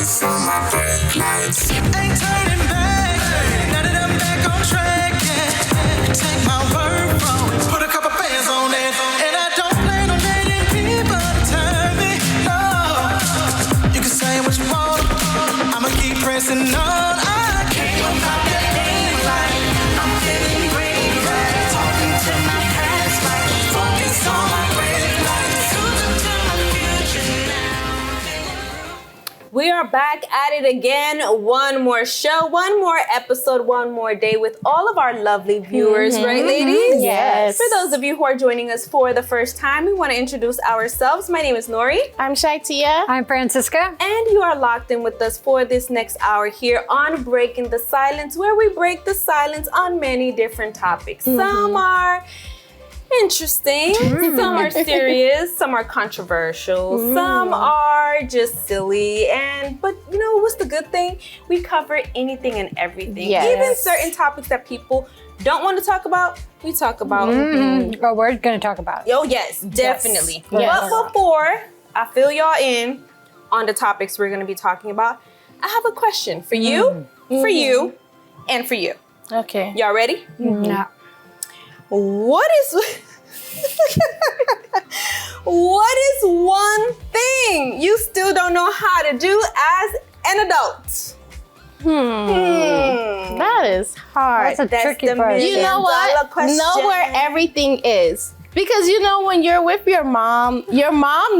Focus on my brake lights. Ain't turning back. Now that I'm back on track, yeah. Take my word from it. Put a couple bands on it. And I don't plan on letting people turn me. No. You can say what you want. I'ma keep pressing on. I can't pop that thing like I'm feeling green, right? Talking to my past like focus on my brake lights. Cruising to my future now. We are back at it again. One more show, one more episode, one more day with all of our lovely viewers, right, ladies? Yes. For those of you who are joining us for the first time, we want to introduce ourselves. My name is Nori. I'm ShyTia. I'm Francisca. And you are locked in with us for this next hour here on Breaking the Silence, where we break the silence on many different topics. Some are interesting, some are serious, some are controversial, some are just silly, but you know what's the good thing? We cover anything and everything. Yes. Even certain topics that people don't want to talk about, we talk about. Well, we're going to talk about it. Oh yes, definitely. Yes. But before I fill y'all in on the topics we're going to be talking about, I have a question for you, for you, and for you. Okay. Y'all ready? No. What is what is one thing you still don't know how to do as an adult? That is hard. That's a tricky question. You know what? Question. Know where everything is. Because you know when you're with your mom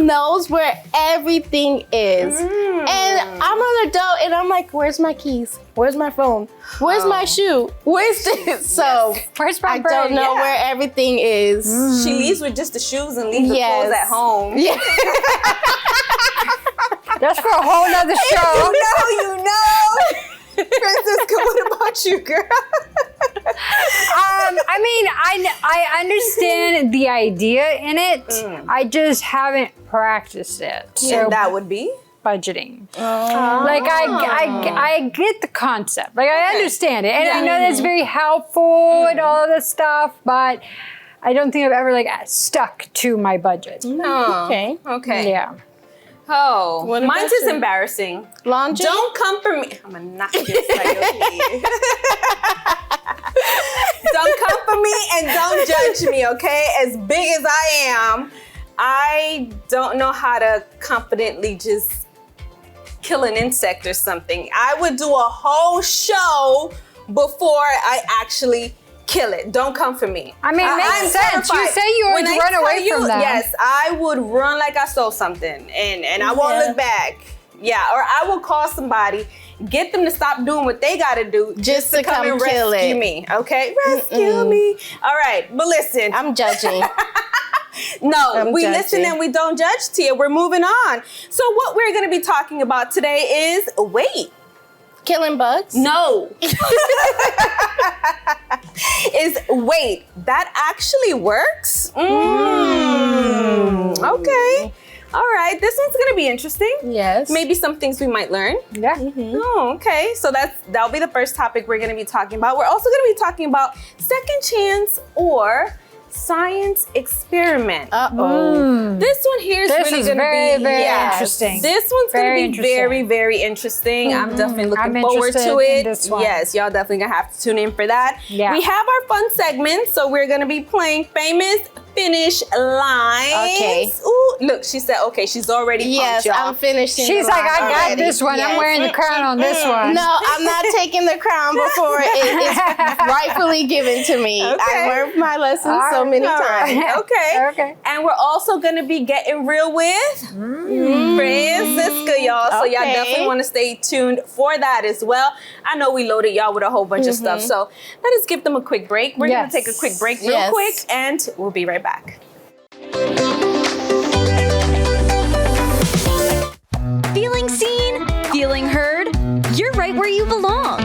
knows where everything is. And I'm an adult and I'm like, where's my keys? Where's my phone? Where's my shoe? Where's this? So Where's my I don't know where everything is. She leaves with just the shoes and leaves the clothes at home. Yeah. That's for a whole nother show. You know. Francisca, what about you, girl? I mean, I understand the idea in it. I just haven't practiced it. So And that would be? budgeting. Like I get the concept. Like I understand it. And I know that's very helpful and all of this stuff, but I don't think I've ever stuck to my budget. Oh, Okay. okay. Yeah. Oh, What about mine's is you? embarrassing. Laundry? Don't come for me. I'm gonna knock this right over here. Don't come for me and don't judge me, okay? As big as I am, I don't know how to confidently just kill an insect or something. I would do a whole show before I actually kill it. Don't come for me. I mean, it makes sense. You say you always When I run tell away from them. Yes, I would run like I stole something, and I won't look back. Yeah, or I will call somebody, get them to stop doing what they got to do Just to come and kill rescue it. me. Okay, rescue me. All right, but listen. I'm judging. We judging. listen and we don't judge, Tia. We're moving on. So what we're going to be talking about today is weight. Killing bugs? No. Is weight. That actually works? Okay. All right. This one's going to be interesting. Yes. Maybe some things we might learn. Yeah. Oh, okay. So that'll be the first topic we're going to be talking about. We're also going to be talking about second chance or science experiment. Uh-oh. This one here is This really is going to very, be very yes. interesting. This one's going Very to be interesting. very, very interesting. I'm definitely looking I'm forward interested to it. in this one. Yes, y'all definitely going to have to tune in for that. Yeah. We have our fun segment, so we're going to be playing Famous Finish Lines. Okay. Ooh, look, she said okay. She's already pumped, Yes, y'all. I'm finishing. She's the like, line I got already. this one. I'm Yes. wearing the crown on this one. No, I'm not taking the crown before it is rightfully given to me. Okay. I learned my lessons so many All times. right. Okay. Okay. And we're also going to be getting real with Francisca, y'all. So y'all Okay. definitely want to stay tuned for that as well. I know we loaded y'all with a whole bunch of stuff. So let us give them a quick break. We're going to take a quick break real Yes. quick and we'll be right back. Feeling seen? Feeling heard? You're right where you belong.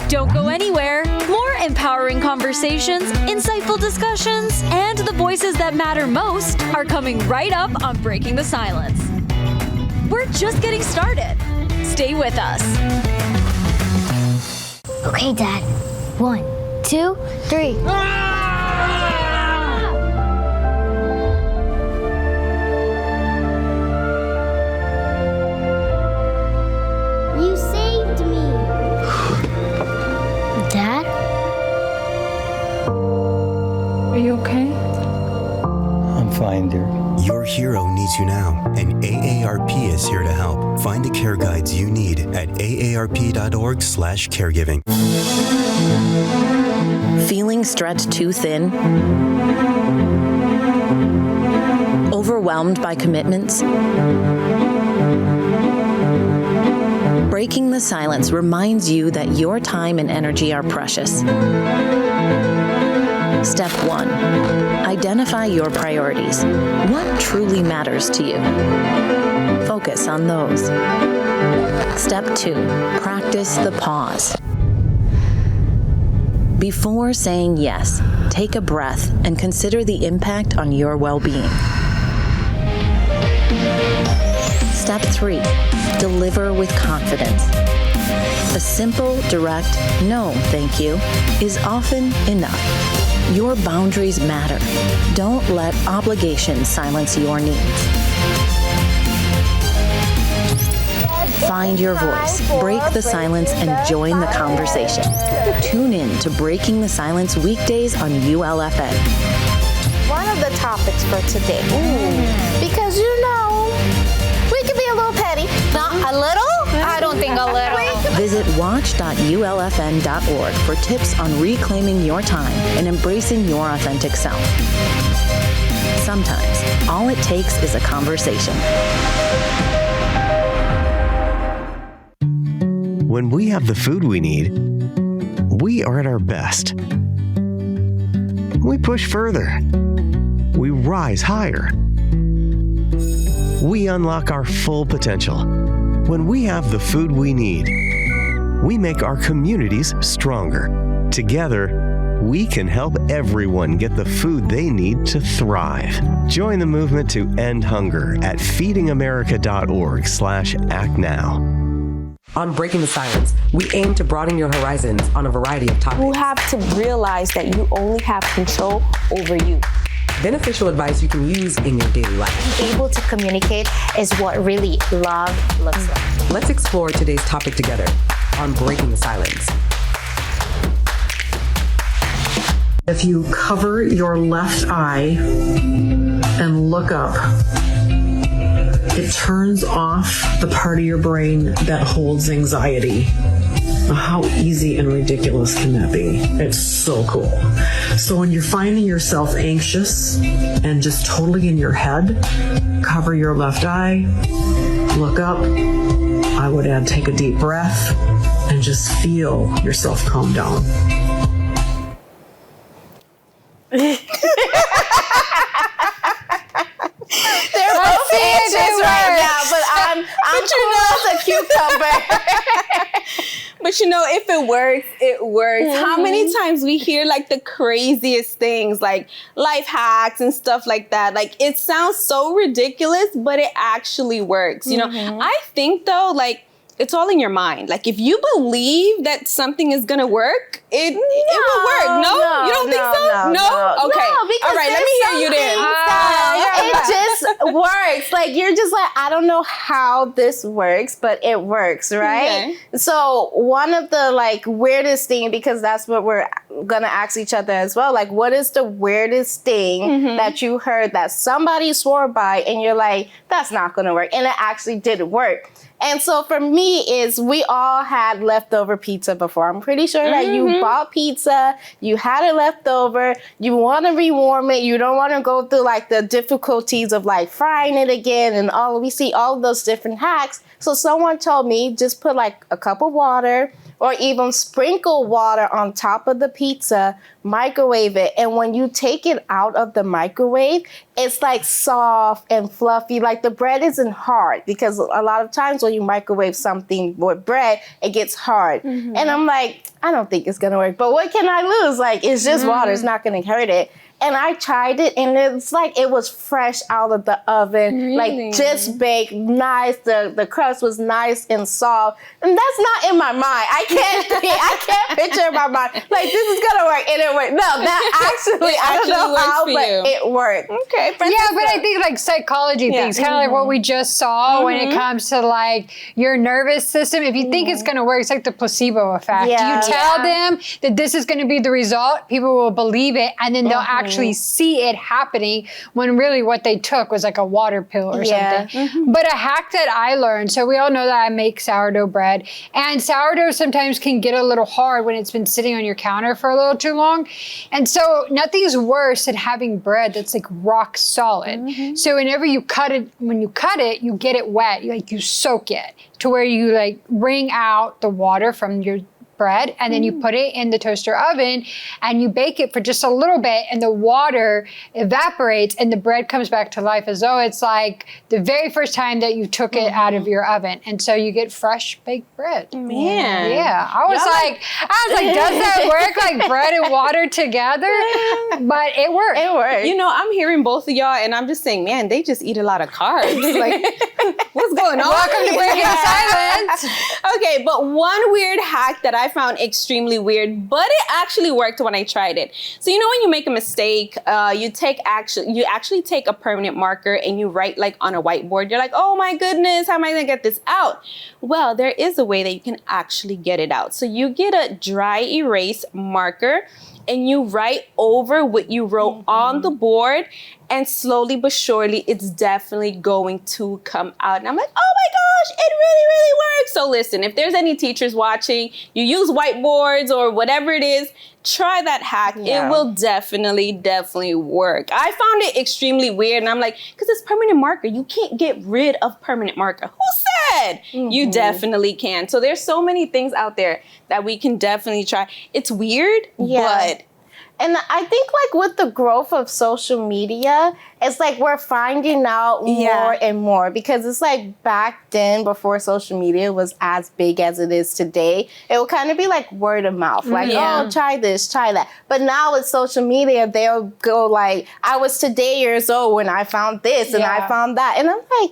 Don't go anywhere. More empowering conversations, insightful discussions, and the voices that matter most are coming right up on Breaking the Silence. We're just getting started. Stay with us. Okay, Dad. 1, 2, 3. reminder. Your hero needs you now, and AARP is here to help. Find the care guides you need at aarp.org/caregiving. Feeling stretched too thin? Overwhelmed by commitments? Breaking the silence reminds you that your time and energy are precious. Step 1. Identify your priorities. What truly matters to you? Focus on those. Step 2. Practice the pause. Before saying yes, take a breath and consider the impact on your well-being. Step 3. Deliver with confidence. A simple, direct, no, thank you, is often enough. Your boundaries matter. Don't let obligations silence your needs. Find your voice, break the silence, and join the conversation. Tune in to Breaking the Silence weekdays on ULFN. One of the topics for today, because we can be a little petty. Not a little? I don't think a little. Visit watch.ulfn.org for tips on reclaiming your time and embracing your authentic self. Sometimes, all it takes is a conversation. When we have the food we need, we are at our best. We push further. We rise higher. We unlock our full potential. When we have the food we need, we make our communities stronger. Together, we can help everyone get the food they need to thrive. Join the movement to end hunger at feedingamerica.org/actnow. On Breaking the Silence, we aim to broaden your horizons on a variety of topics. You have to realize that you only have control over you. Beneficial advice you can use in your daily life. Being able to communicate is what really love looks like. Let's explore today's topic together on Breaking the Silence. If you cover your left eye and look up, it turns off the part of your brain that holds anxiety. How easy and ridiculous can that be? It's so cool. So when you're finding yourself anxious and just totally in your head, cover your left eye, look up. I would add, take a deep breath and just feel yourself calm down. They're both anxious right now, but I'm cool as a cucumber. But if it works, it works. Mm-hmm. How many times we hear like the craziest things, like life hacks and stuff like that. Like it sounds so ridiculous, but it actually works. I think though, like it's all in your mind. Like if you believe that something is gonna work, it will work. No, you don't think so? No? Okay. No, because all right, let me hear you then. It just works. Like you're just like, I don't know how this works, but it works, right? Okay. So one of the like weirdest thing, because that's what we're gonna ask each other as well. Like, what is the weirdest thing that you heard that somebody swore by, and you're like, that's not gonna work, and it actually did work? And so for me is we all had leftover pizza before. I'm pretty sure that you bought pizza, you had it left over, you want to rewarm it, you don't want to go through like the difficulties of like frying it again and we see all of those different hacks. So someone told me just put like a cup of water or even sprinkle water on top of the pizza, microwave it. And when you take it out of the microwave, it's like soft and fluffy. Like the bread isn't hard because a lot of times when you microwave something with bread, it gets hard. And I'm like, I don't think it's gonna work, but what can I lose? Like, it's just water, it's not gonna hurt it. And I tried it, and it's like it was fresh out of the oven, like just baked, nice. The crust was nice and soft, and that's not in my mind. I can't picture in my mind like this is gonna work, and it worked. No, that actually I don't know how, but it worked. Okay, Francisca. Yeah, but I think like psychology things, kind of like what we just saw when it comes to like your nervous system. If you think it's gonna work, it's like the placebo effect. You tell them that this is gonna be the result, people will believe it, and then they'll actually actually see it happening when really what they took was like a water pill or something. But a hack that I learned, so we all know that I make sourdough bread, and sourdough sometimes can get a little hard when it's been sitting on your counter for a little too long. And so nothing's worse than having bread that's like rock solid. So whenever you cut it, when you cut it, you get it wet, you soak it to where you like wring out the water from your bread, and then you put it in the toaster oven and you bake it for just a little bit, and the water evaporates and the bread comes back to life as though it's like the very first time that you took it out of your oven. And so you get fresh baked bread. Man. Yeah. I was like, does that work, like bread and water together? But it worked. It worked. You know, I'm hearing both of y'all and I'm just saying, man, they just eat a lot of carbs. Like, what's going on? Welcome to Breaking the Silence. Okay, but one weird hack that I found extremely weird, but it actually worked when I tried it. So you know when you make a mistake, you actually take a permanent marker and you write like on a whiteboard. You're like, oh my goodness, how am I gonna get this out? Well, there is a way that you can actually get it out. So you get a dry erase marker and you write over what you wrote on the board, and slowly but surely, it's definitely going to come out. And I'm like, oh my gosh, it really, really works. So listen, if there's any teachers watching, you use whiteboards or whatever it is, try that hack. It will definitely work. I found it extremely weird, and I'm like, because it's permanent marker. You can't get rid of permanent marker. Who said? You definitely can. So there's so many things out there that we can definitely try. It's weird, but... And I think like with the growth of social media, it's like we're finding out more and more, because it's like back then, before social media was as big as it is today, it would kind of be like word of mouth, like, oh, try this, try that. But now with social media, they'll go like, I was today years old when I found this and I found that. And I'm like,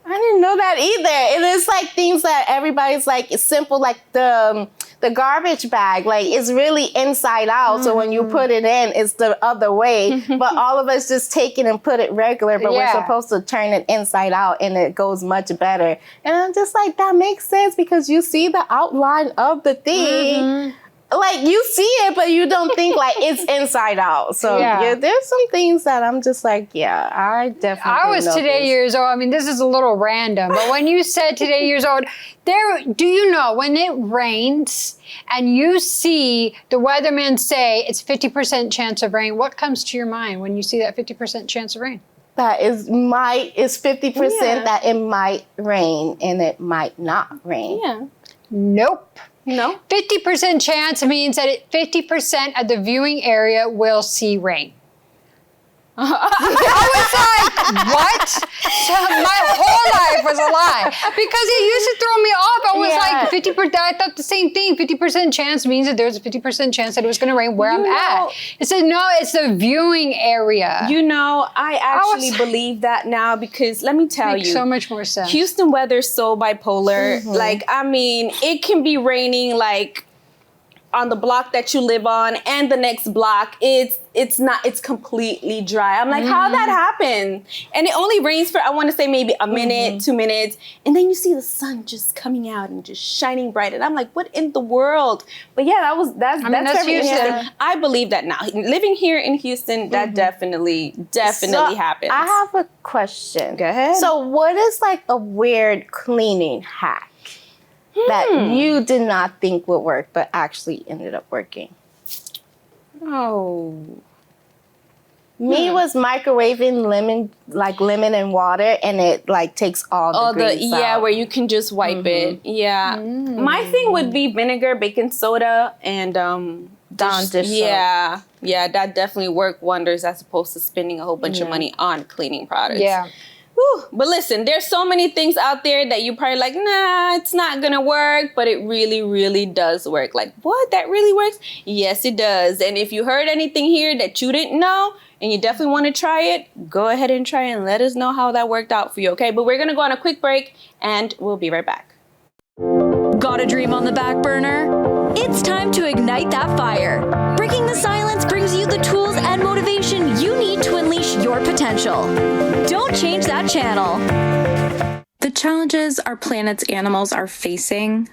I didn't know that either. And it's like things that everybody's like, it's simple, like the garbage bag, like it's really inside out. So when you put it in, it's the other way. But all of us just take it and put it regular, but we're supposed to turn it inside out and it goes much better. And I'm just like, that makes sense, because you see the outline of the thing. Like you see it, but you don't think like it's inside out. So there's some things that I'm just like, I definitely I was today years old. I mean, this is a little random, but when you said today years old, do you know when it rains and you see the weatherman say it's 50% chance of rain, what comes to your mind when you see that 50% chance of rain? That is 50% that it might rain and it might not rain. Nope. No. 50% chance means that 50% of the viewing area will see rain. I was like, what? So my whole life was a lie, because it used to throw me off. I was like, 50%, I thought the same thing. 50% chance means that there's a 50% chance that it was going to rain where I'm at. It said, no, it's the viewing area. You know, I actually believe that now, because let me tell you. So much more sense. Houston weather's so bipolar. Like, I mean, it can be raining like on the block that you live on, and the next block it's completely dry. I'm like, how'd that happen? And it only rains for, I want to say maybe a minute, 2 minutes, and then you see the sun just coming out and just shining bright, and I'm like, what in the world? But yeah, that's very interesting. I believe that now. Living here in Houston, that definitely happens. I have a question. Go ahead. So what is like a weird cleaning hack that you did not think would work, but actually ended up working? Me was microwaving lemon and water, and it like takes all the grease out. Where you can just wipe it. My thing would be vinegar, baking soda, and Dawn dish soap. Yeah, that definitely worked wonders, as opposed to spending a whole bunch of money on cleaning products. Whew. But listen, there's so many things out there that you probably like, nah, it's not gonna work, but it really, really does work. Like, what? That really works? Yes, it does. And if you heard anything here that you didn't know and you definitely want to try it, go ahead and try it and let us know how that worked out for you, okay? But we're gonna go on a quick break and we'll be right back. Got a dream on the back burner? It's time to ignite that fire. Breaking the Silence brings you the tools and motivation you need to unleash your potential. Don't change that channel. The challenges our planet's animals are facing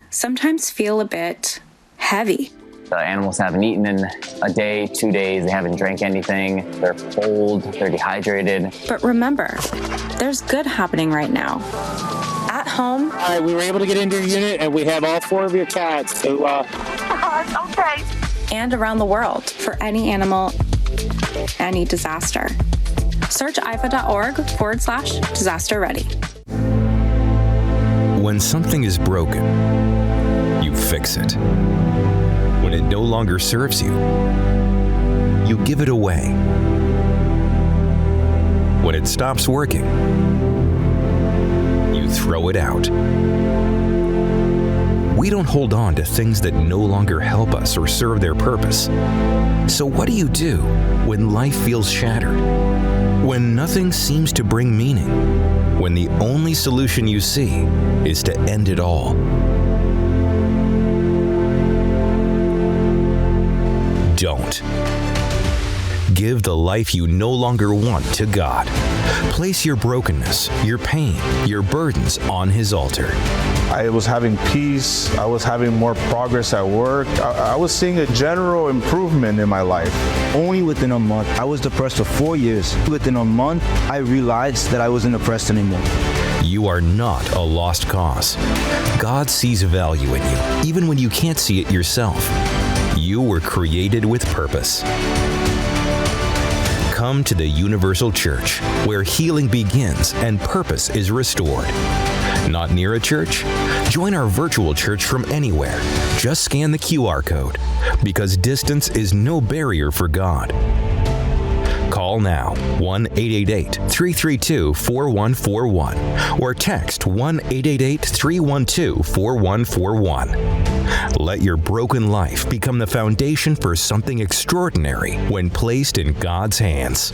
sometimes feel a bit heavy. The animals haven't eaten in a day, 2 days. They haven't drank anything. They're cold. They're dehydrated. But remember, there's good happening right now. At home. All right, we were able to get into your unit, and we have all 4 of your cats. So, okay. And around the world for any animal, any disaster. Search ifa.org/disaster ready. When something is broken, you fix it. When it no longer serves you, you give it away. When it stops working, you throw it out. We don't hold on to things that no longer help us or serve their purpose. So what do you do when life feels shattered? When nothing seems to bring meaning? When the only solution you see is to end it all? Don't. Give the life you no longer want to God. Place your brokenness, your pain, your burdens on His altar. I was having peace. I was having more progress at work. I was seeing a general improvement in my life. Only within a month. I was depressed for 4 years. Within a month, I realized that I wasn't depressed anymore. You are not a lost cause. God sees value in you, even when you can't see it yourself. You were created with purpose. Come to the Universal Church, where healing begins and purpose is restored. Not near a church? Join our virtual church from anywhere. Just scan the QR code, because distance is no barrier for God. Call now, 1-888-332-4141, or text 1-888-312-4141. Let your broken life become the foundation for something extraordinary when placed in God's hands.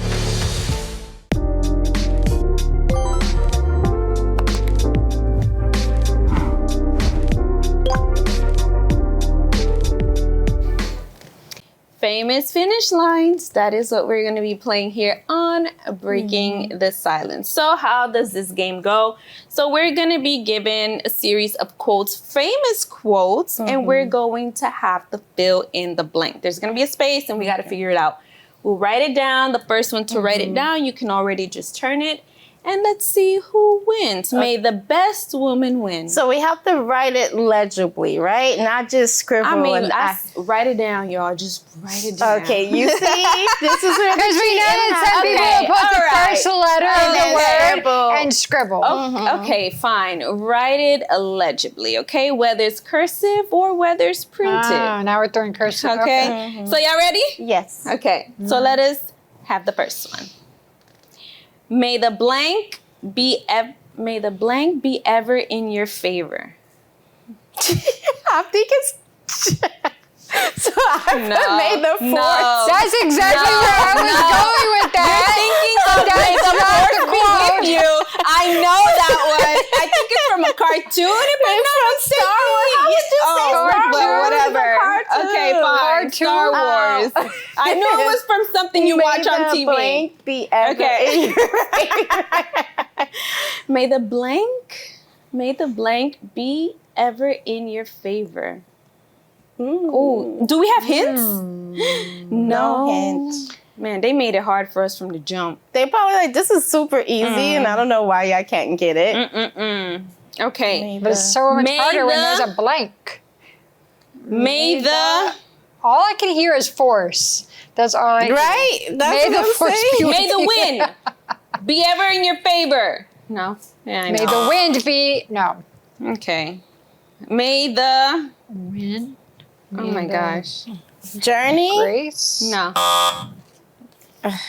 Famous finish lines. That is what we're going to be playing here on Breaking the Silence. So how does this game go? So we're going to be given a series of quotes, famous quotes, and we're going to have to fill in the blank. There's going to be a space and we got to figure it out. We'll write it down. The first one to write it down, you can already just turn it. And let's see who wins. May the best woman win. So we have to write it legibly, right? Not just scribble. I mean, write it down, y'all. Just write it down. Okay, you see? This is where because we know that some people put the first letter of the word and scribble. Okay, fine. Write it legibly, okay? Whether it's cursive or whether it's printed. Now we're throwing cursive. Okay. So y'all ready? Yes. Okay. So let us have the first one. May the blank be ever in your favor. I think it's so I made the fourth. No. That's exactly where I was going with that. You're thinking of May the Fourth be with you. I know that one. I think it's from a cartoon. If I'm not mistaken. How would you say Star Wars? Whatever. Okay, fine. Star Wars. I knew it was from something you watch on TV. Blank be ever in your May the blank be ever in your favor. Ooh, do we have hints? No hints. Man, they made it hard for us from the jump. They probably like, this is super easy, and I don't know why I can't get it. Okay. But it's so much harder when there's a blank. All I can hear is force. That's all I hear. Right? That's May what the force be with May the wind be ever in your favor. No. Yeah, I know. May the wind be... No. Okay. May the... Wind? Oh my gosh. Journey? Grace? No.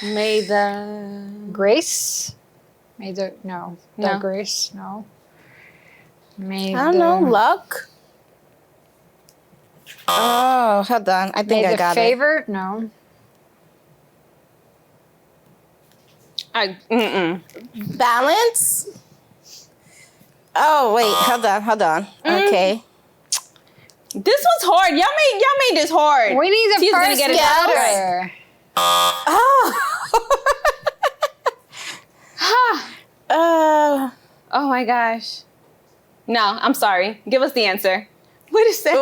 May the... Grace? May the... No. The No. grace? No. May I don't know. Luck? Oh, hold on. I think I got it. Favor? No. Balance? Oh, wait. Hold on. Okay. This was hard. Y'all made this hard. We need the She's first gonna get it letter. Oh my gosh. No, I'm sorry. Give us the answer. What is that?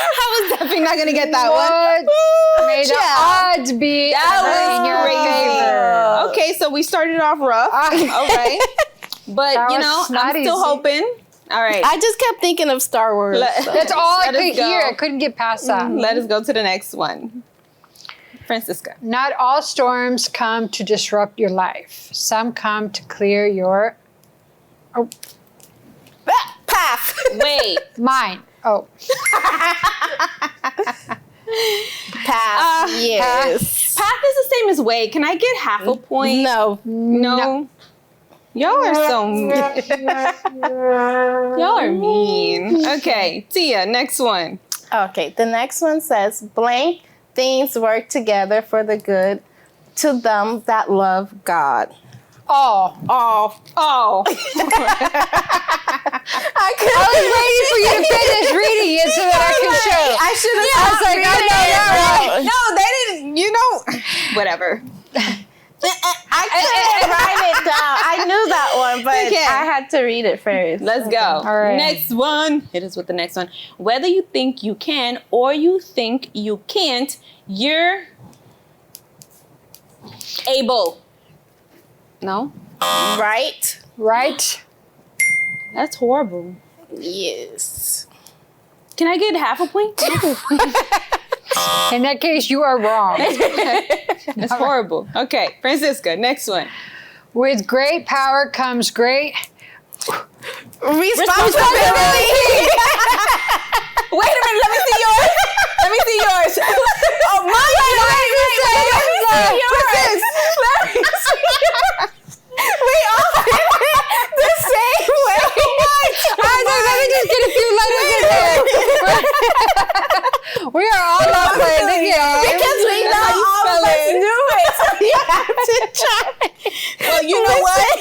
I was definitely not gonna get that one. May the odds be ever in your favor. Okay, so we started off rough. All right. But, you know, I'm still hoping. All right. I just kept thinking of Star Wars. That's all I could hear. I couldn't get past that. Let us go to the next one. Francisca. Not all storms come to disrupt your life. Some come to clear your path. Wait. Mine. Oh. Path. Yes. Path is the same as way. Can I get half a point? No. Y'all are so mean. Y'all are mean. Okay, Tia, next one. Okay, the next one says, blank things work together for the good to them that love God. Oh. I was waiting for you to finish reading it so that I could show. I should have. I was like, I know that one. No, they didn't. You know, whatever. I couldn't write it down. I knew that one, but I had to read it first. Let's go. All right. Next one. Hit us with the next one. Whether you think you can or you think you can't, you're able. No? Right? That's horrible. Yes. Can I get half a point? In that case, you are wrong. That's horrible. Okay, Francisca, next one. With great power comes great responsibility. Wait a minute, let me see yours. Oh, mine. We all did it the same way. I was like, let me just get a few letters in there. We are all up for it again. Because we know all of us knew it. So you have to try. Well, you know what?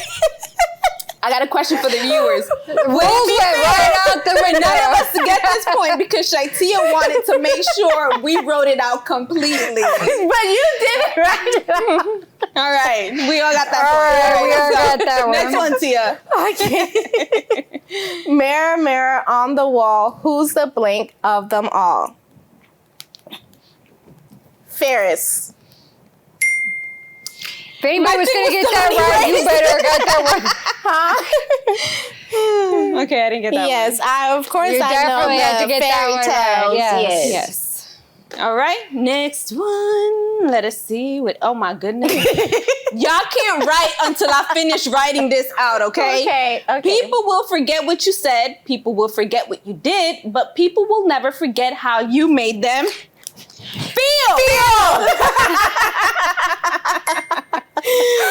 I got a question for the viewers. Rules went right out the window. None of us get this point because ShyTia wanted to make sure we wrote it out completely. But you didn't write it out. All right, we all got that point. We all got that one. Next one, Tia. Okay. Mirror, mirror on the wall, who's the blank of them all? Ferris. If anybody was going to get that right, you better have got that one. Okay, I didn't get that one. Yes, of course You I know definitely the had to get that fairy one tales. right. Yes. All right, next one. Let us see. Oh my goodness. Y'all can't write until I finish writing this out, okay? Okay. People will forget what you said. People will forget what you did. But people will never forget how you made them feel.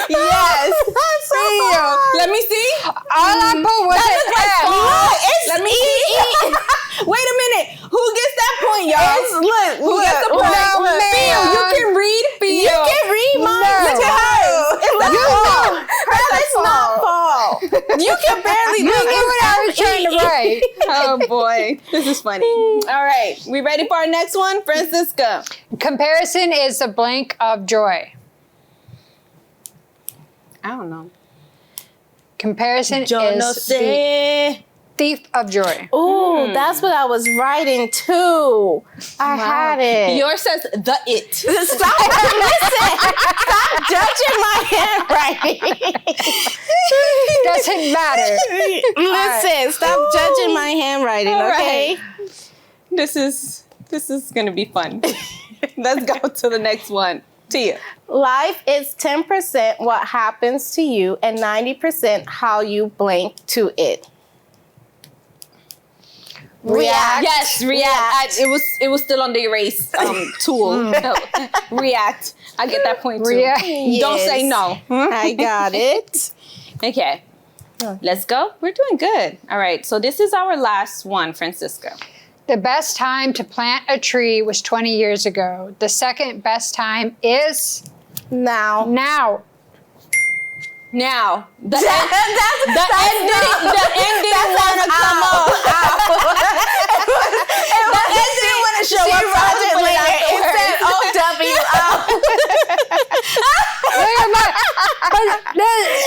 Yes. Feel. Let me see. All I put was an F. Let me see. Wait a minute. Who gets that point, y'all? Who gets the point? Feel. You can read. Feel. You can read mine. No. Look at hers. It's not fall. You can barely look at what I was trying to write. Oh boy, this is funny. All right, we ready for our next one, Francisca? Comparison is the blank of joy. I don't know. Comparison Yo no is the thief of joy. Ooh, that's what I was writing too. I had it. Yours says the it. Stop! Listen! Stop judging my handwriting. Doesn't matter. Listen, stop judging my handwriting, okay? This is gonna be fun. Let's go to the next one. Tia. Life is 10% what happens to you and 90% how you blank to it. React. Yes, react. It was still on the erase tool. No. React. I get that point too. React. Don't say no. I got it. Okay. Let's go. We're doing good. All right. So this is our last one, Francisca. The best time to plant a tree was 20 years ago. The second best time is now. Now. Now. The end didn't want to come up. The end didn't want to show up. She wrote it later. It said OW.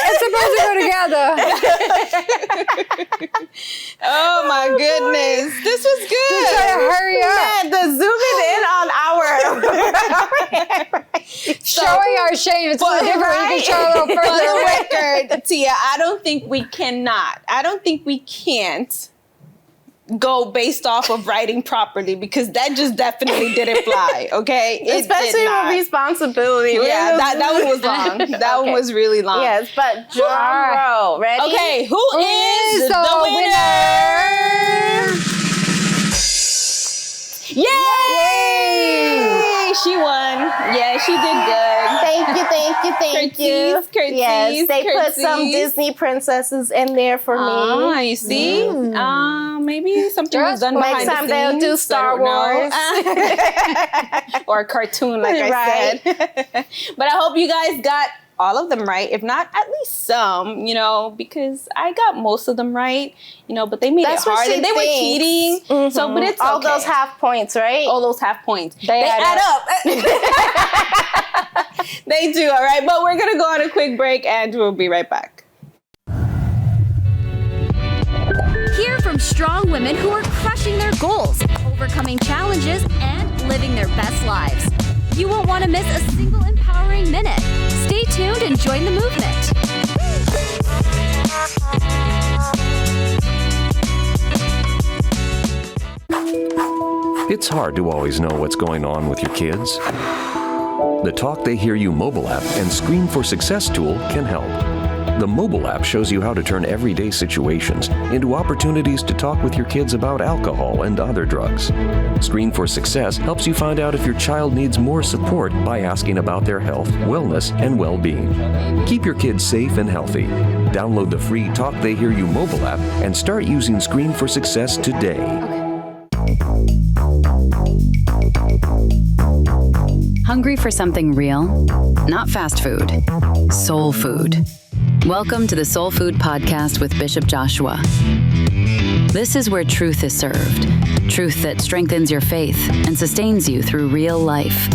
It's supposed to go together. together. Oh my goodness, this was good. Just try to hurry up. Yeah, the zooming in on our showing our shame. It's a little different. Right? You can show a little further. For the record, Tia, I don't think we can't go based off of writing properly, because that just definitely didn't fly, okay? Especially with responsibility. Yeah, that one was long. That one was really long. Yes, but drum roll. Ready? Okay, who is the winner? Yay! She won. Yeah, she did good. Thank you. Curtsies. Yes, they put some Disney princesses in there for me. Ah, you see? Maybe something was done behind next time the they'll scenes. do Star Wars. Or a cartoon, like I said. But I hope you guys got all of them right. If not, at least some, because I got most of them right, but they made it hard and they were cheating. Mm-hmm. So, but it's all those half points, right? All those half points. They add up. They do, all right? But we're going to go on a quick break and we'll be right back. Hear from strong women who are crushing their goals, overcoming challenges, and living their best lives. You won't want to miss a single empowering minute. Stay tuned and join the movement. It's hard to always know what's going on with your kids. The Talk They Hear You mobile app and Screen for Success tool can help. The mobile app shows you how to turn everyday situations into opportunities to talk with your kids about alcohol and other drugs. Screen for Success helps you find out if your child needs more support by asking about their health, wellness, and well-being. Keep your kids safe and healthy. Download the free Talk They Hear You mobile app and start using Screen for Success today. Hungry for something real? Not fast food. Soul food. Welcome to the Soul Food Podcast with Bishop Joshua. This is where truth is served. Truth that strengthens your faith and sustains you through real life.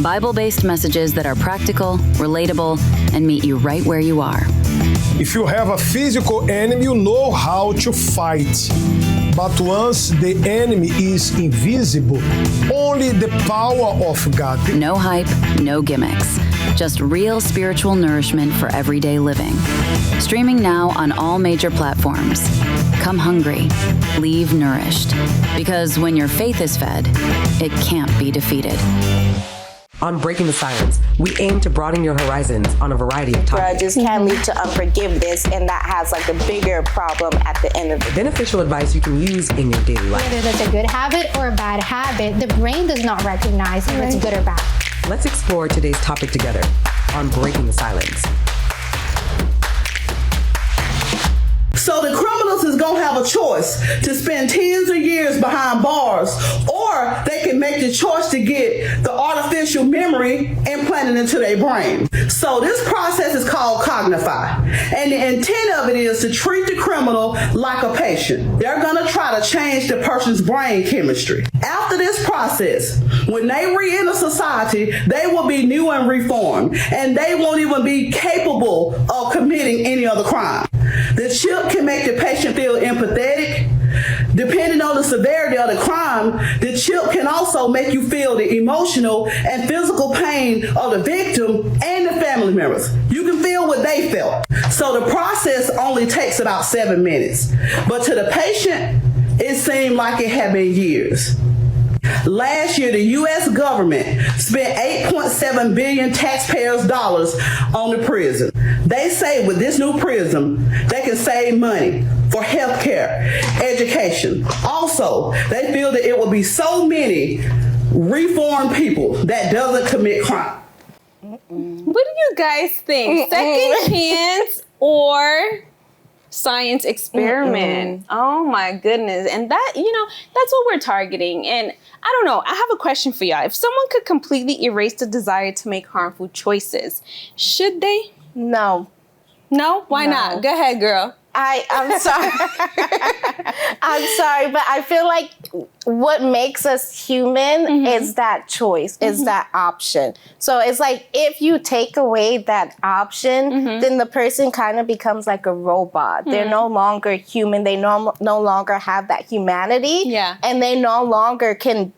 Bible-based messages that are practical, relatable, and meet you right where you are. If you have a physical enemy, you know how to fight. But once the enemy is invisible, only the power of God. No hype, no gimmicks. Just real spiritual nourishment for everyday living. Streaming now on all major platforms. Come hungry, leave nourished. Because when your faith is fed, it can't be defeated. On Breaking the Silence, we aim to broaden your horizons on a variety of topics. Grudges can lead to unforgiveness, and that has like a bigger problem at the end of the day. Beneficial advice you can use in your daily life. Whether that's a good habit or a bad habit, the brain does not recognize if it's good or bad. Let's explore today's topic together on Breaking the Silence. So the criminals is going to have a choice to spend tens of years behind bars, or they can make the choice to get the artificial memory implanted into their brain. So this process is called Cognify. And the intent of it is to treat the criminal like a patient. They're going to try to change the person's brain chemistry. After this process, when they re-enter society, they will be new and reformed, and they won't even be capable of committing any other crime. The chip can make the patient feel empathetic. Depending on the severity of the crime, the chip can also make you feel the emotional and physical pain of the victim and the family members. You can feel what they felt. So the process only takes about 7 minutes. But to the patient, it seemed like it had been years. Last year, the U.S. government spent $8.7 billion taxpayers' dollars on the prison. They say with this new prison, they can save money for health care, education. Also, they feel that it will be so many reformed people that doesn't commit crime. What do you guys think? Second chance or science experiment? Oh my goodness. And that, that's what we're targeting. And I don't know, I have a question for y'all. If someone could completely erase the desire to make harmful choices, should they? No. No? Why not? Go ahead, girl. I'm sorry. I'm sorry, but I feel like what makes us human is that choice, is that option. So it's like if you take away that option, then the person kind of becomes like a robot. They're no longer human. They no longer have that humanity. Yeah. And they no longer can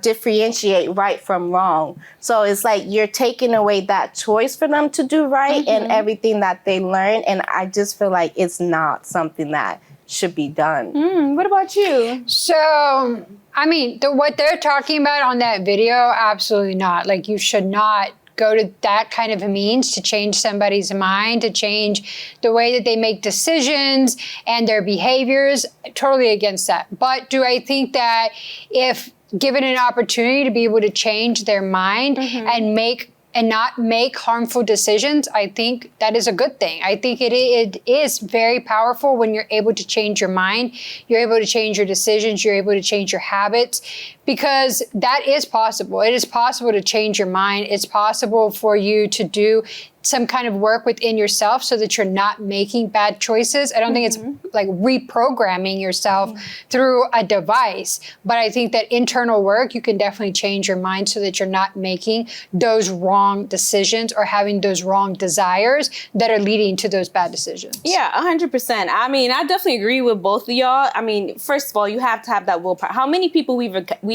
differentiate right from wrong. So it's like you're taking away that choice for them to do right and everything that they learn. And I just feel like it's not something that should be done. What about you? So, I mean, what they're talking about on that video, absolutely not. Like, you should not go to that kind of a means to change somebody's mind, to change the way that they make decisions and their behaviors. Totally against that. But do I think that if given an opportunity to be able to change their mind and not make harmful decisions, I think that is a good thing. I think it is very powerful when you're able to change your mind, you're able to change your decisions, you're able to change your habits, because that is possible. It is possible to change your mind. It's possible for you to do some kind of work within yourself so that you're not making bad choices. I don't think it's like reprogramming yourself through a device, but I think that internal work, you can definitely change your mind so that you're not making those wrong decisions or having those wrong desires that are leading to those bad decisions. Yeah, 100%. I mean, I definitely agree with both of y'all. I mean, first of all, you have to have that willpower. How many people we've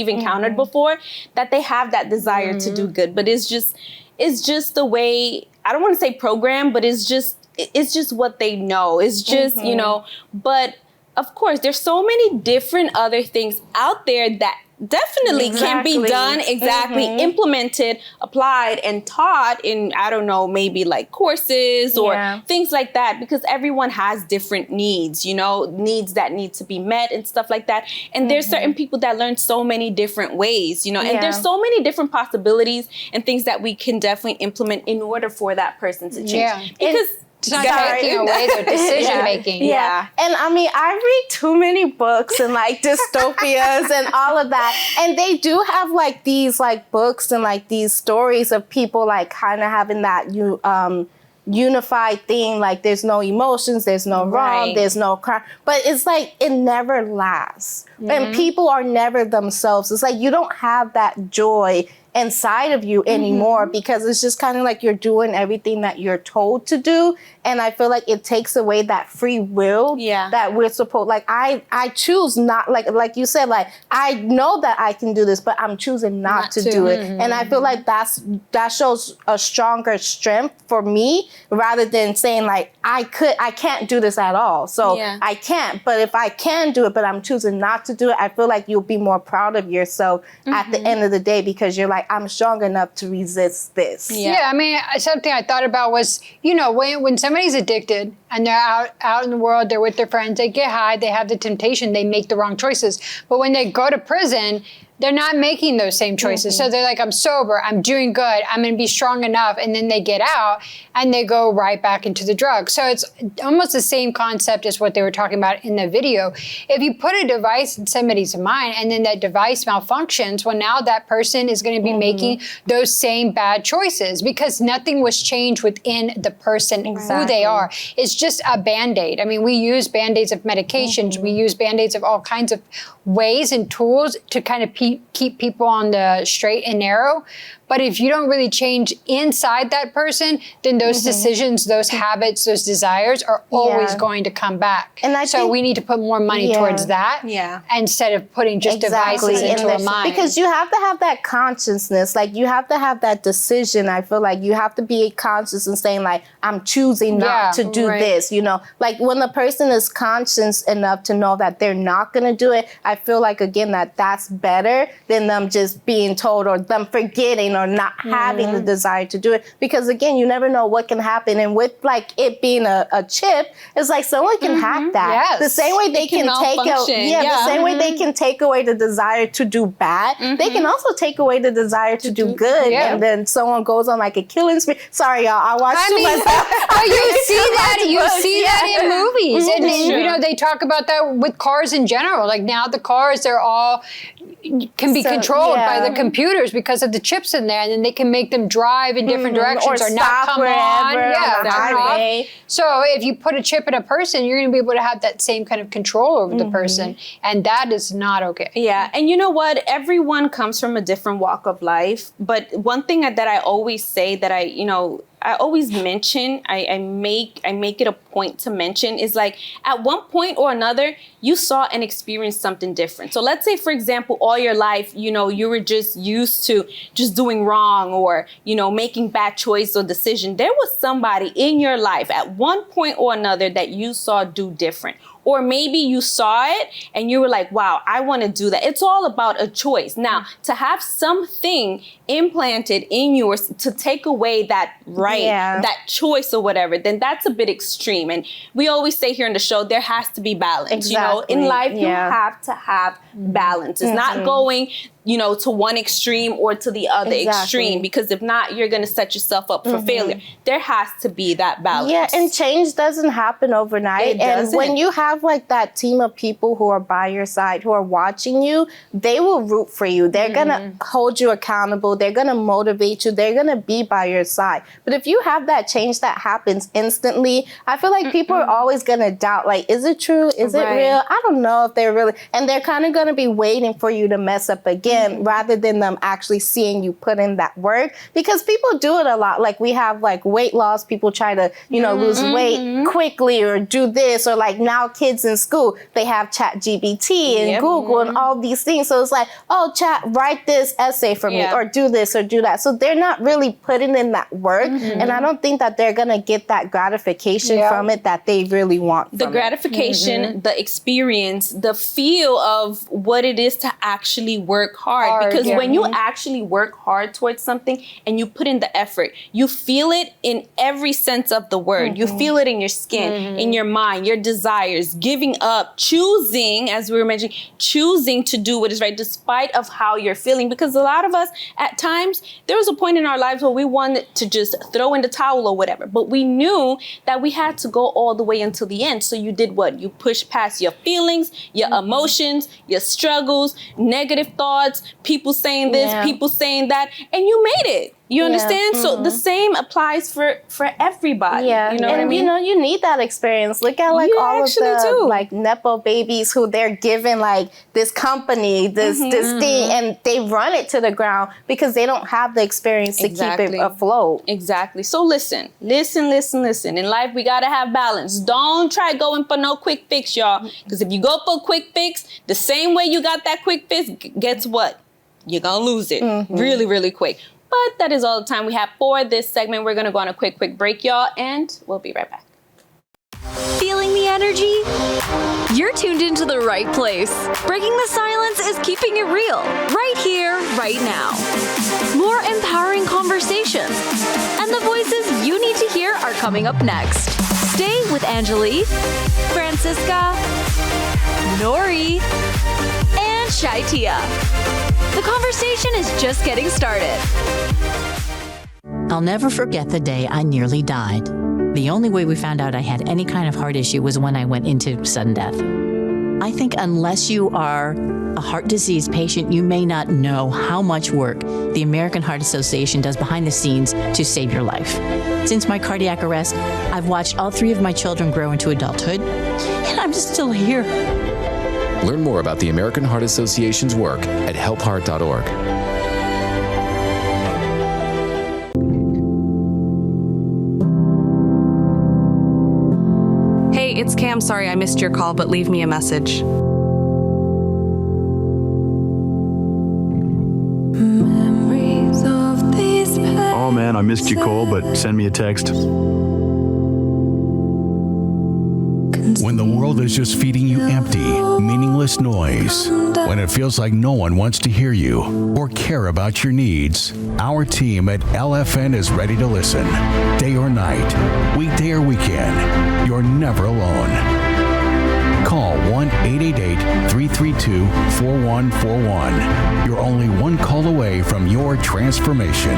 encountered before that they have that desire to do good, but it's just the way, I don't want to say program, but it's just what they know. It's just, you know, but of course, there's so many different other things out there that definitely can be done, implemented, applied, and taught in, I don't know, maybe like courses or things like that, because everyone has different needs, you know, needs that need to be met and stuff like that. And there's certain people that learn so many different ways, you know, and there's so many different possibilities and things that we can definitely implement in order for that person to change. Yeah. Because it's not taking away their decision making. Yeah. And I mean, I read too many books and like dystopias and all of that. And they do have like these like books and like these stories of people like kind of having that unified thing, like there's no emotions, there's no wrong, there's no crime. But it's like it never lasts. And people are never themselves. It's like you don't have that joy inside of you anymore because it's just kind of like you're doing everything that you're told to do. And I feel like it takes away that free will that we're supposed, like I choose not, like you said, like I know that I can do this, but I'm choosing not to do it. And I feel like that shows a stronger strength for me rather than saying like I can't do this at all. So I can't, but if I can do it, but I'm choosing not to do it, I feel like you'll be more proud of yourself at the end of the day because you're like, I'm strong enough to resist this. Yeah, I mean, something I thought about was, you know, when somebody's addicted and they're out in the world, they're with their friends, they get high, they have the temptation, they make the wrong choices. But when they go to prison, they're not making those same choices. So they're like, I'm sober, I'm doing good, I'm gonna be strong enough. And then they get out and they go right back into the drugs. So it's almost the same concept as what they were talking about in the video. If you put a device in somebody's mind and then that device malfunctions, well, now that person is gonna be making those same bad choices because nothing was changed within the person, who they are. It's just a Band-Aid. I mean, we use Band-Aids of medications, we use Band-Aids of all kinds of ways and tools to kind of keep people on the straight and narrow. But if you don't really change inside that person, then those decisions, those habits, those desires are always going to come back. And so we need to put more money towards that instead of putting just devices into a mind. Because you have to have that consciousness. Like you have to have that decision. I feel like you have to be conscious and saying like, I'm choosing not to do this, you know. Like when the person is conscious enough to know that they're not going to do it, I feel like, again, that's better than them just being told or them forgetting or not having the desire to do it. Because again, you never know what can happen. And with like it being a chip, it's like someone can hack that. The same way they can take the same way they can take away the desire to do bad, they can also take away the desire to do good. And then someone goes on like a killing spree. Sorry, y'all, I watched too much. Oh, you see that in movies. And you know, they talk about that with cars in general. Like now the cars, they're all can be controlled by the computers because of the chips in there, and then they can make them drive in different directions or not come on. Turn off. So if you put a chip in a person, you're going to be able to have that same kind of control over the person, and that is not okay. Yeah, and you know what? Everyone comes from a different walk of life, but one thing that I always say that I always mention, I make it a point to mention is like at one point or another, you saw and experienced something different. So let's say, for example, all your life, you were just used to just doing wrong or, making bad choice or decision. There was somebody in your life at one point or another that you saw do different. Or maybe you saw it and you were like, wow, I want to do that. It's all about a choice. Now, to have something implanted in yours to take away that that choice or whatever, then that's a bit extreme. And we always say here in the show, there has to be balance. Exactly. In life, you have to have balance. It's not going to one extreme or to the other extreme, because if not, you're going to set yourself up for failure. There has to be that balance. Yeah, and change doesn't happen overnight. And when you have like that team of people who are by your side, who are watching you, they will root for you. They're going to hold you accountable. They're going to motivate you. They're going to be by your side. But if you have that change that happens instantly, I feel like people are always going to doubt, like, is it true? Is it real? I don't know if they're really, and they're kind of going to be waiting for you to mess up again, rather than them actually seeing you put in that work. Because people do it a lot. Like we have like weight loss, people try to, lose weight quickly or do this, or like now kids in school, they have ChatGPT and Google and all these things. So it's like, oh, chat, write this essay for me, or do this or do that. So they're not really putting in that work. And I don't think that they're going to get that gratification from it that they really want. The gratification, the experience, the feel of what it is to actually work hard. Because when you actually work hard towards something and you put in the effort, you feel it in every sense of the word. You feel it in your skin, in your mind, your desires, giving up, choosing, as we were mentioning, choosing to do what is right despite of how you're feeling. Because a lot of us, at times, there was a point in our lives where we wanted to just throw in the towel or whatever. But we knew that we had to go all the way until the end. So you did what? You pushed past your feelings, your emotions, your struggles, negative thoughts, people saying this, people saying that, and you made it. You understand? So the same applies for everybody. Yeah. You know what I mean? You need that experience. Look at like all of the like Nepo babies who they're given like this company, this thing, and they run it to the ground because they don't have the experience to keep it afloat. Exactly. So listen. In life, we got to have balance. Don't try going for no quick fix, y'all. Because if you go for a quick fix, the same way you got that quick fix, guess what? You're going to lose it really, really quick. But that is all the time we have for this segment. We're going to go on a quick break, y'all, and we'll be right back. Feeling the energy? You're tuned into the right place. Breaking the silence is keeping it real, right here, right now. More empowering conversations, and the voices you need to hear are coming up next. Stay with Angelique, Francisca, Nori, and ShyTia. The conversation is just getting started. I'll never forget the day I nearly died. The only way we found out I had any kind of heart issue was when I went into sudden death. I think unless you are a heart disease patient, you may not know how much work the American Heart Association does behind the scenes to save your life. Since my cardiac arrest, I've watched all 3 of my children grow into adulthood, and I'm still here. Learn more about the American Heart Association's work at helpheart.org. Hey, it's Cam. Sorry I missed your call, but leave me a message. Oh man, I missed your call, but send me a text. When the world is just feeding you empty, meaningless noise, when it feels like no one wants to hear you or care about your needs, our team at LFN is ready to listen. Day or night, weekday or weekend, you're never alone. Call 1-888-332-4141. You're only one call away from your transformation.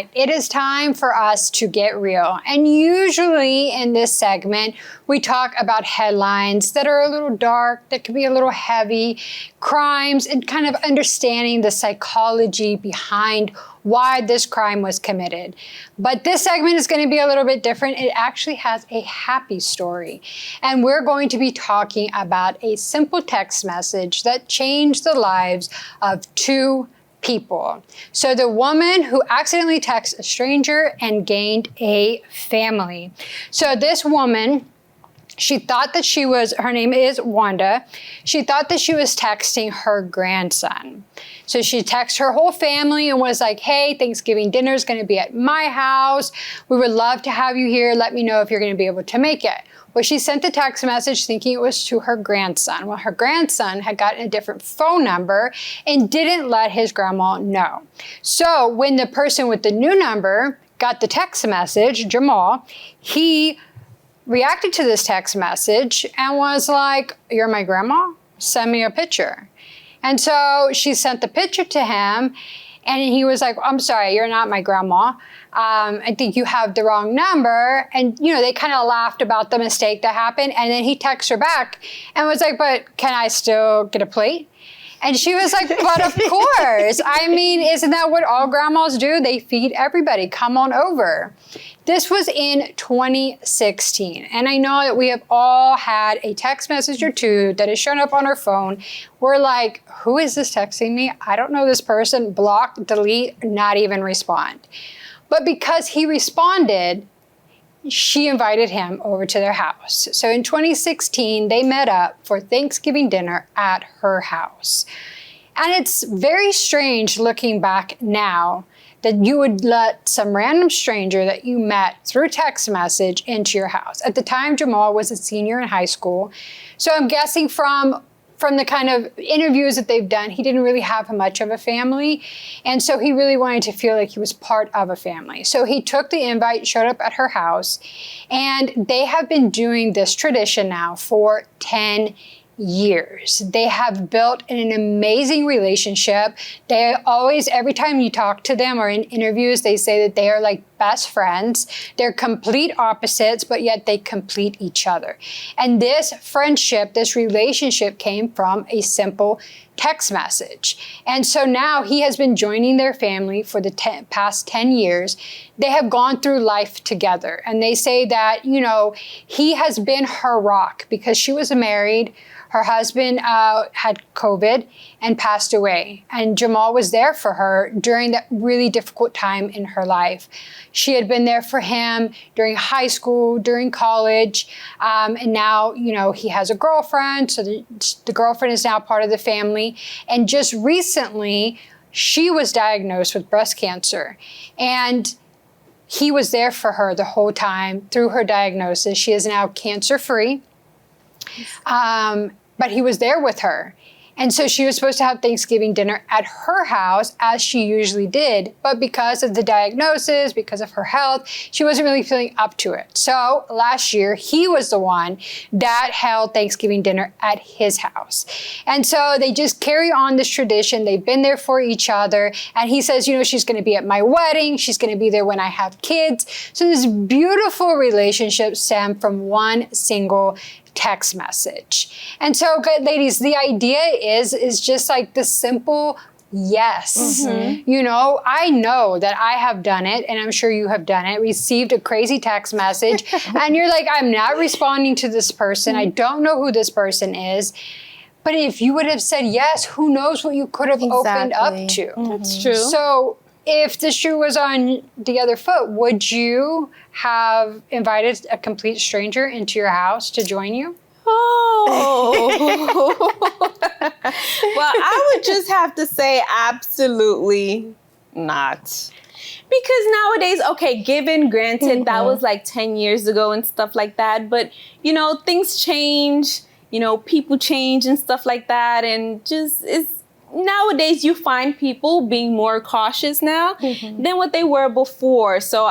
right, it is time for us to get real. And usually in this segment, we talk about headlines that are a little dark, that can be a little heavy, crimes, and kind of understanding the psychology behind why this crime was committed. But this segment is going to be a little bit different. It actually has a happy story. And we're going to be talking about a simple text message that changed the lives of 2 people. So the woman who accidentally texted a stranger and gained a family. So this woman, she thought that her name is Wanda. She thought that she was texting her grandson. So she texted her whole family and was like, hey, Thanksgiving dinner is going to be at my house. We would love to have you here. Let me know if you're going to be able to make it. Well, she sent the text message thinking it was to her grandson. Well, her grandson had gotten a different phone number and didn't let his grandma know. So when the person with the new number got the text message, Jamal, he reacted to this text message and was like, you're my grandma? Send me a picture. And so she sent the picture to him and he was like, I'm sorry, you're not my grandma. I think you have the wrong number. And, they kind of laughed about the mistake that happened. And then he texted her back and was like, but can I still get a plate? And she was like, but of course. I mean, isn't that what all grandmas do? They feed everybody. Come on over. This was in 2016. And I know that we have all had a text message or 2 that has shown up on our phone. We're like, who is this texting me? I don't know this person. Block, delete, not even respond. But because he responded, she invited him over to their house. So in 2016, they met up for Thanksgiving dinner at her house. And it's very strange looking back now that you would let some random stranger that you met through text message into your house. At the time, Jamal was a senior in high school. So I'm guessing from the kind of interviews that they've done, he didn't really have much of a family. And so he really wanted to feel like he was part of a family. So he took the invite, showed up at her house, and they have been doing this tradition now for 10 years. They have built an amazing relationship. They always, every time you talk to them or in interviews, they say that they are like best friends. They're complete opposites, but yet they complete each other. And this friendship, this relationship came from a simple text message. And so now he has been joining their family for the past 10 years. They have gone through life together. And they say that, he has been her rock because she was married. Her husband had COVID and passed away. And Jamal was there for her during that really difficult time in her life. She had been there for him during high school, during college. And now, he has a girlfriend. So the girlfriend is now part of the family. And just recently, she was diagnosed with breast cancer. And he was there for her the whole time through her diagnosis. She is now cancer-free. But he was there with her. And so she was supposed to have Thanksgiving dinner at her house as she usually did. But because of the diagnosis, because of her health, she wasn't really feeling up to it. So last year, he was the one that held Thanksgiving dinner at his house. And so they just carry on this tradition. They've been there for each other. And he says, she's going to be at my wedding. She's going to be there when I have kids. So this beautiful relationship stemmed from one single text message. And so, ladies, the idea is just like the simple yes. Mm-hmm. I know that I have done it, and I'm sure you have done it, received a crazy text message, and you're like, I'm not responding to this person. I don't know who this person is. But if you would have said yes, who knows what you could have opened up to. Mm-hmm. That's true. So if the shoe was on the other foot, would you have invited a complete stranger into your house to join you? Oh. Well, I would just have to say absolutely not. Because nowadays, okay, granted, that was like 10 years ago and stuff like that. But, things change, people change and stuff like that. And nowadays you find people being more cautious now than what they were before. So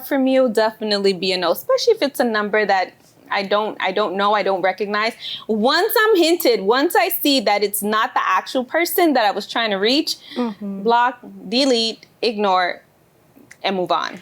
for me, it'll definitely be a no, especially if it's a number that I don't know, I don't recognize. Once I see that it's not the actual person that I was trying to reach, block, delete, ignore, and move on.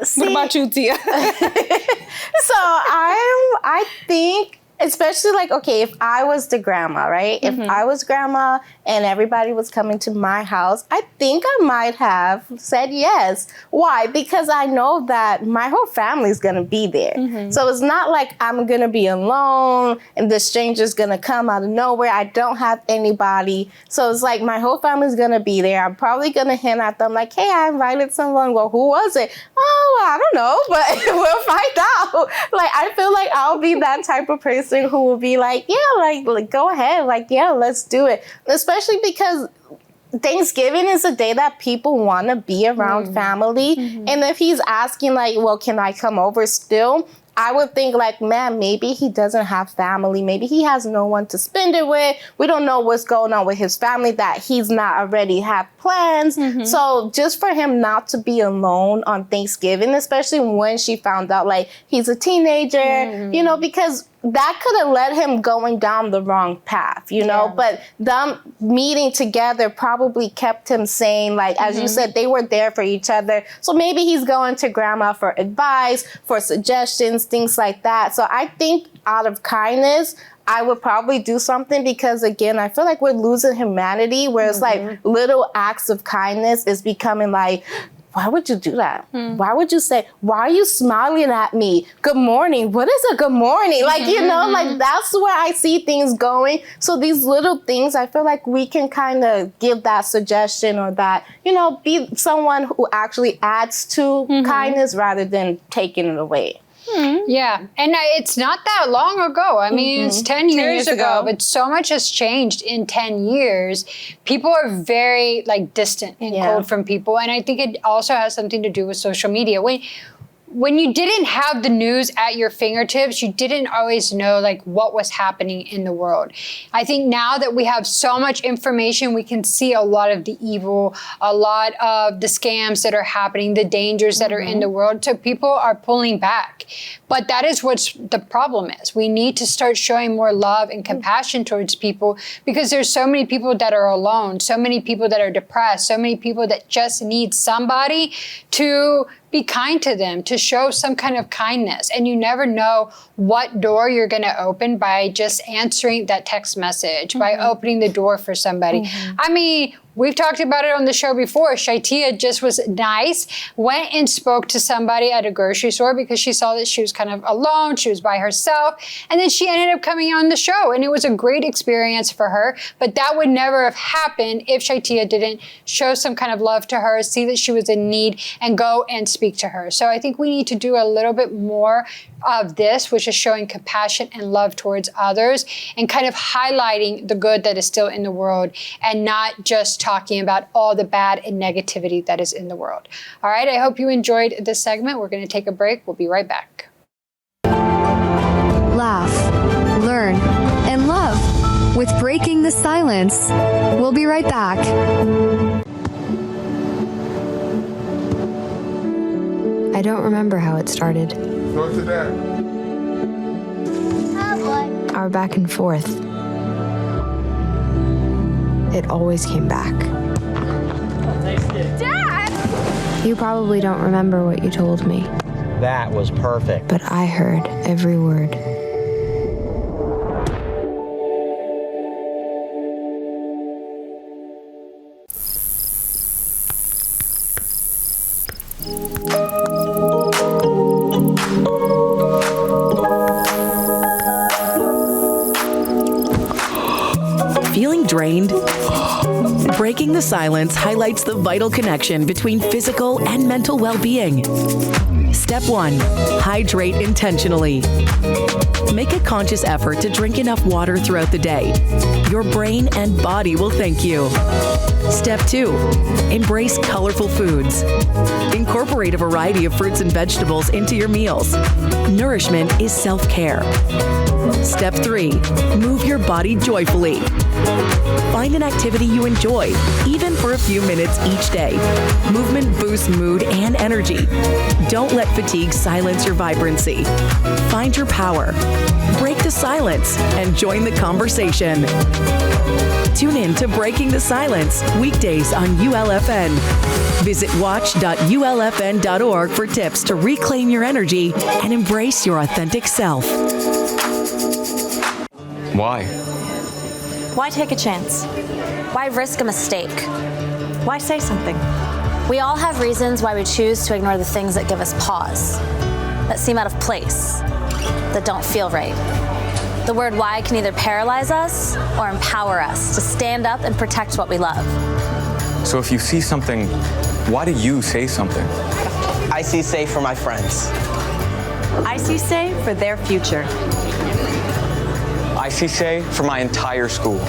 See, what about you, Tia? So I think, especially like, okay, if I was the grandma, right? If I was grandma and everybody was coming to my house, I think I might have said yes. Why? Because I know that my whole family is going to be there. So it's not like I'm going to be alone and the stranger's going to come out of nowhere. I don't have anybody. So it's like my whole family's going to be there. I'm probably going to hint at them like, hey, I invited someone. Well, who was it? Oh, I don't know, but we'll find out. Like, I feel like I'll be that type of person who will be like, yeah, like go ahead. Like, yeah, let's do it. Especially because Thanksgiving is a day that people want to be around family. And if he's asking like, well, can I come over still? I would think like, man, maybe he doesn't have family. Maybe he has no one to spend it with. We don't know what's going on with his family that he's not already have plans. So just for him not to be alone on Thanksgiving, especially when she found out like he's a teenager, you know, because that could have led him going down the wrong path, you know, but them meeting together probably kept him sane. Like, as you said, they were there for each other. So maybe he's going to grandma for advice, for suggestions, things like that. So I think out of kindness, I would probably do something because, again, I feel like we're losing humanity where it's like little acts of kindness is becoming like, why would you do that? Why would you say, why are you smiling at me? Good morning. What is a good morning? Like, you know, like that's where I see things going. So these little things, I feel like we can kind of give that suggestion or that, you know, be someone who actually adds to kindness rather than taking it away. Yeah, and it's not that long ago. I mean, it's 10 years ago, but so much has changed in 10 years. People are very like distant and cold from people, and I think it also has something to do with social media. When you didn't have the news at your fingertips, you didn't always know like what was happening in the world. I think now that we have so much information, we can see a lot of the evil, a lot of the scams that are happening, the dangers that are in the world. So people are pulling back. But that is what the problem is. We need to start showing more love and compassion towards people because there's so many people that are alone, so many people that are depressed, so many people that just need somebody to be kind to them, to show some kind of kindness. And you never know what door you're going to open by just answering that text message, by opening the door for somebody. I mean, we've talked about it on the show before. ShyTia just was nice, went and spoke to somebody at a grocery store because she saw that she was kind of alone, she was by herself, and then she ended up coming on the show, and it was a great experience for her. But that would never have happened if ShyTia didn't show some kind of love to her, see that she was in need, and go and speak to her. So I think we need to do a little bit more of this, which is showing compassion and love towards others and kind of highlighting the good that is still in the world and not just talking about all the bad and negativity that is in the world. All right, I hope you enjoyed this segment. We're going to take a break. We'll be right back. Laugh, learn, and love with Breaking the Silence. We'll be right back. I don't remember how it started. Go to that. Our back and forth. It always came back. Dad! You probably don't remember what you told me. That was perfect. But I heard every word. Feeling drained? Breaking the Silence highlights the vital connection between physical and mental well-being. Step 1. Hydrate intentionally. Make a conscious effort to drink enough water throughout the day. Your brain and body will thank you. Step 2. Embrace colorful foods. Incorporate a variety of fruits and vegetables into your meals. Nourishment is self-care. Step 3, move your body joyfully. Find an activity you enjoy, even for a few minutes each day. Movement boosts mood and energy. Don't let fatigue silence your vibrancy. Find your power. Break the silence and join the conversation. Tune in to Breaking the Silence weekdays on ULFN. Visit watch.ulfn.org for tips to reclaim your energy and embrace your authentic self. Why? Why take a chance? Why risk a mistake? Why say something? We all have reasons why we choose to ignore the things that give us pause, that seem out of place, that don't feel right. The word why can either paralyze us or empower us to stand up and protect what we love. So if you see something, why do you say something? I see say for my friends. I see say for their future. I see say for my entire school.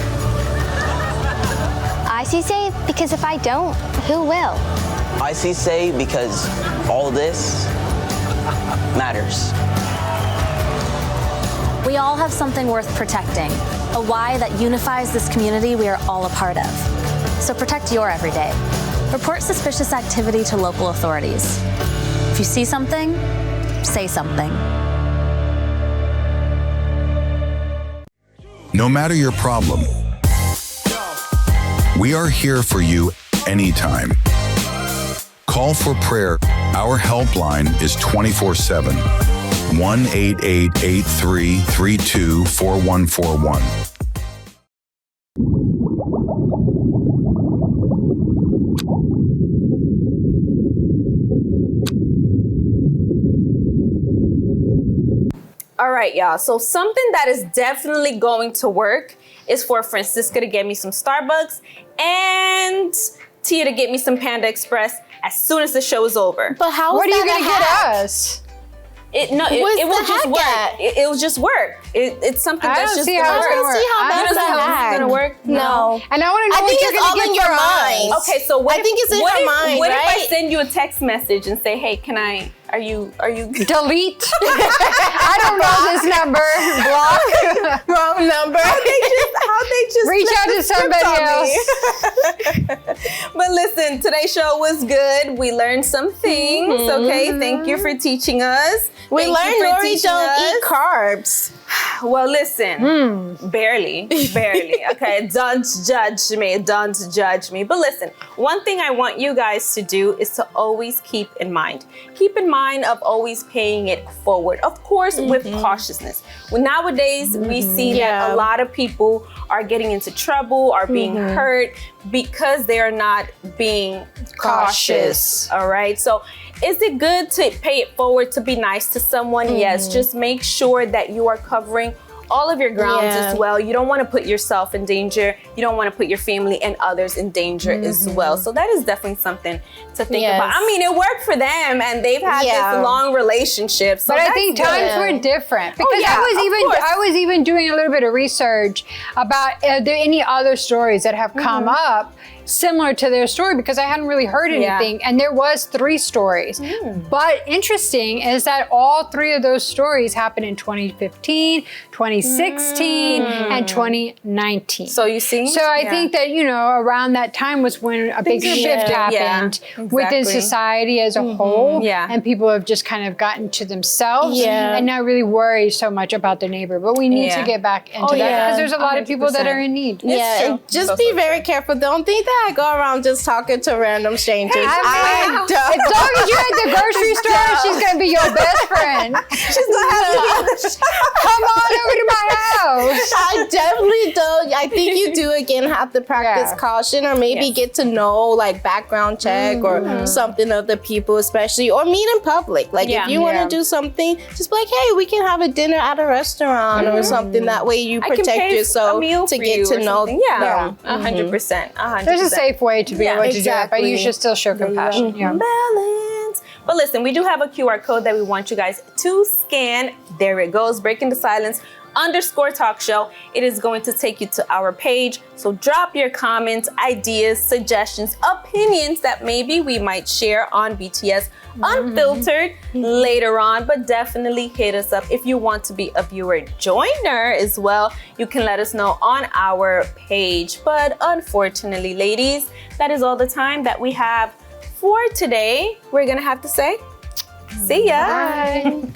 I see say because if I don't, who will? I see say because all this matters. We all have something worth protecting, a why that unifies this community we are all a part of. So protect your everyday. Report suspicious activity to local authorities. If you see something, say something. No matter your problem, we are here for you anytime. Call for prayer. Our helpline is 24/7. 1-888-833-4141. All right, y'all. So something that is definitely going to work is for Francisca to get me some Starbucks and Tia to get me some Panda Express as soon as the show is over. But how What is are you that going to a get hack? us? It will just work. It will just work. It's something that's just I don't see how that's gonna work. No. And I want to know I what think you're it's going all to get in your for us. mind. Okay, so what I think it's in her mind, What if I right? send you a text message and say, "Hey, are you Delete. I don't know this number. Block. Wrong number. How they just Reach flip out the to script somebody on me. else. But listen, today's show was good. We learned some things. Okay, thank you for teaching us. We Thank you learned for Nori teaching don't us. eat carbs. Well, listen, barely. Okay, don't judge me. But listen, one thing I want you guys to do is to always keep in mind of always paying it forward. Of course, with cautiousness. Well, nowadays, we see that a lot of people are getting into trouble, are being hurt because they are not being cautious. All right, so is it good to pay it forward, to be nice to someone? Yes, just make sure that you are covering all of your grounds as well. You don't want to put yourself in danger. You don't want to put your family and others in danger as well. So that is definitely something to think about. I mean, it worked for them and they've had this long relationship. So But I think times were different because I was even doing a little bit of research about are there any other stories that have come up similar to their story, because I hadn't really heard anything, and there was 3 stories. But interesting is that all 3 of those stories happened in 2015, 2016, and 2019. So you see? So I think that, around that time was when a big shift happened within society as a whole, and people have just kind of gotten to themselves and not really worry so much about their neighbor. But we need to get back into that because there's a lot of people that are in need. And just be very careful. Don't think that I go around just talking to random strangers. I don't. As long as you're at the grocery store, she's going to be your best friend. She's going to have to be in the Come on over to my house. I definitely don't. I think you do, again, have to practice caution or maybe get to know, like, background check or something of the people, especially, or meet in public. Like, if you want to do something, just be like, hey, we can have a dinner at a restaurant or something. That way you protect yourself to get to know them. 100%. There's a safe way to be able to do it, but you should still show compassion. Balance. But listen, we do have a QR code that we want you guys to scan. There it goes, Breaking the Silence _talk show. It is going to take you to our page. So drop your comments, ideas, suggestions, opinions that maybe we might share on BTS Unfiltered later on, but definitely hit us up if you want to be a viewer joiner as well. You can let us know on our page. But unfortunately, ladies, that is all the time that we have for today. We're gonna have to say, see ya. Bye.